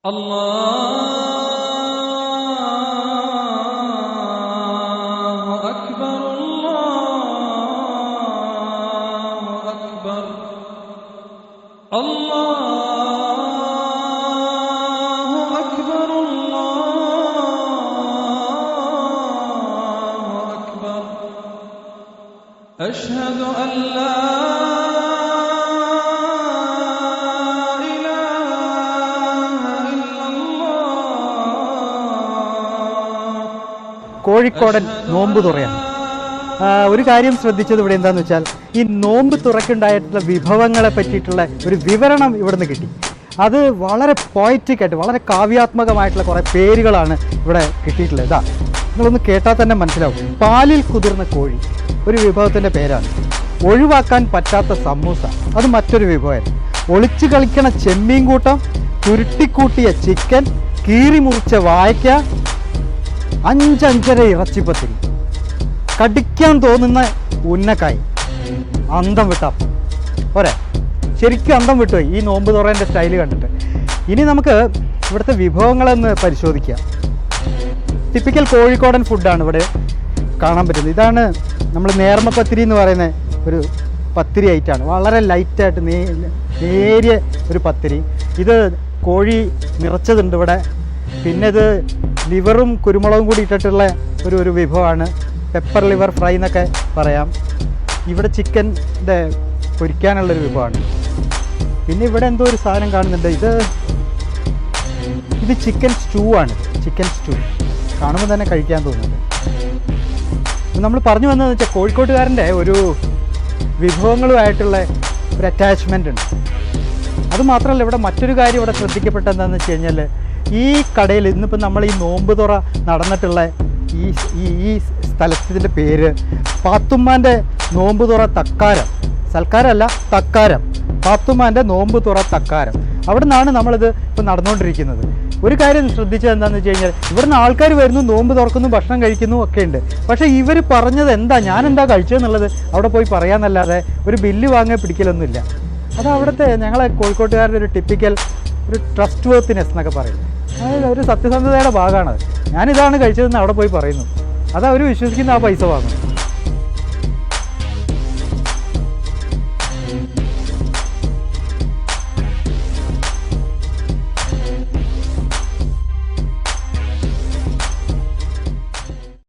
അല്ലാഹു അക്ബർ അല്ലാഹു അക്ബർ അല്ലാഹു അക്ബർ അല്ലാഹു അക്ബർ അശ്ഹദു അൻ ലാ കോഴിക്കോടൻ നോമ്പ് തുറയാണ്. ഒരു കാര്യം ശ്രദ്ധിച്ചത് ഇവിടെ എന്താണെന്ന് വെച്ചാൽ, ഈ നോമ്പ് തുറക്കുണ്ടായിട്ടുള്ള വിഭവങ്ങളെ പറ്റിയിട്ടുള്ള ഒരു വിവരണം ഇവിടുന്ന് കിട്ടി. അത് വളരെ പോയറ്റിക്കായിട്ട്, വളരെ കാവ്യാത്മകമായിട്ടുള്ള കുറേ പേരുകളാണ് ഇവിടെ കിട്ടിയിട്ടുള്ളത്. ഇതാ നിങ്ങളൊന്ന് കേട്ടാൽ തന്നെ മനസ്സിലാവും. പാലിൽ കുതിർന്ന കോഴി ഒരു വിഭവത്തിൻ്റെ പേരാണ്. ഒഴിവാക്കാൻ പറ്റാത്ത സമൂസ അത് മറ്റൊരു വിഭവമായിരുന്നു. ഒളിച്ചു കളിക്കണ ചെമ്മീൻ കൂട്ടം, ചുരുട്ടിക്കൂട്ടിയ ചിക്കൻ, കീറി മുറിച്ച വായ്ക്ക, 5-5.5 ഇറച്ചിപ്പത്തിരി, കടിക്കാൻ തോന്നുന്ന ഉന്നക്കായി, അന്തം വിട്ടപ്പം പോരെ. ശരിക്കും അന്തം വിട്ടുപോയി ഈ നോമ്പ് തുറേൻ്റെ സ്റ്റൈല് കണ്ടിട്ട്. ഇനി നമുക്ക് ഇവിടുത്തെ വിഭവങ്ങളെന്ന് പരിശോധിക്കാം. ടിപ്പിക്കൽ കോഴിക്കോടൻ ഫുഡാണ് ഇവിടെ കാണാൻ പറ്റുന്നത്. ഇതാണ് നമ്മൾ നേർമപ്പത്തിരി എന്ന് പറയുന്ന ഒരു പത്തിരി ഐറ്റാണ്. വളരെ ലൈറ്റായിട്ട് നേരിയ ഒരു പത്തിരി. ഇത് കോഴി നിറച്ചതുണ്ട് ഇവിടെ. പിന്നെ ഇത് ലിവറും കുരുമുളകും കൂടി ഇട്ടിട്ടുള്ള ഒരു വിഭവമാണ്. പെപ്പർ ലിവർ ഫ്രൈ എന്നൊക്കെ പറയാം. ഇവിടെ ചിക്കൻ്റെ പൊരിക്കാനുള്ളൊരു വിഭവമാണ്. പിന്നെ ഇവിടെ എന്തോ ഒരു സാധനം കാണുന്നുണ്ട്. ഇത് ചിക്കൻ സ്റ്റൂ ആണ്. ചിക്കൻ സ്റ്റൂ കാണുമ്പോൾ തന്നെ കഴിക്കാൻ തോന്നുന്നുണ്ട്. നമ്മൾ പറഞ്ഞു വന്നതെന്ന് വെച്ചാൽ, കോഴിക്കോട്ടുകാരൻ്റെ ഒരു വിഭവങ്ങളുമായിട്ടുള്ള ഒരു അറ്റാച്ച്മെൻ്റ് ഉണ്ട്. അതുമാത്രമല്ല, ഇവിടെ മറ്റൊരു കാര്യം ഇവിടെ ശ്രദ്ധിക്കപ്പെട്ടെന്താണെന്ന് വെച്ച് കഴിഞ്ഞാൽ, ഈ കടയിൽ ഇന്നിപ്പോൾ നമ്മൾ ഈ നോമ്പ് തുറ നടന്നിട്ടുള്ള ഈ സ്ഥലത്തിൻ്റെ പേര് പാത്തുമ്മാൻ്റെ നോമ്പ് തുറ തക്കാരം. സൽക്കാരമല്ല, തക്കാരം. പാത്തുമ്മാൻ്റെ നോമ്പ് തുറ തക്കാരം. അവിടെ നിന്നാണ് നമ്മളിത് ഇപ്പോൾ നടന്നുകൊണ്ടിരിക്കുന്നത്. ഒരു കാര്യം ശ്രദ്ധിച്ചത് എന്താണെന്ന് വെച്ച് കഴിഞ്ഞാൽ, ഇവിടുന്ന് ആൾക്കാർ വരുന്നു, നോമ്പ് തുറക്കുന്നു, ഭക്ഷണം കഴിക്കുന്നു ഒക്കെ ഉണ്ട്. പക്ഷേ ഇവർ പറഞ്ഞത് ഞാനെന്താ കഴിച്ചതെന്നുള്ളത് അവിടെ പോയി പറയാമെന്നല്ലാതെ ഒരു ബില്ല് വാങ്ങാൻ പിടിക്കലൊന്നുമില്ല. അത് അവിടുത്തെ ഞങ്ങളെ കോഴിക്കോട്ടുകാരുടെ ഒരു ടിപ്പിക്കൽ ഒരു ട്രസ്റ്റ് വർത്തിനെസ് എന്നൊക്കെ പറയും. അതായത് ഒരു സത്യസന്ധതയുടെ ഭാഗമാണത്. ഞാനിതാണ് കഴിച്ചതെന്ന് അവിടെ പോയി പറയുന്നു. അത് അവർ വിശ്വസിക്കുന്ന ആ പൈസ വാങ്ങും.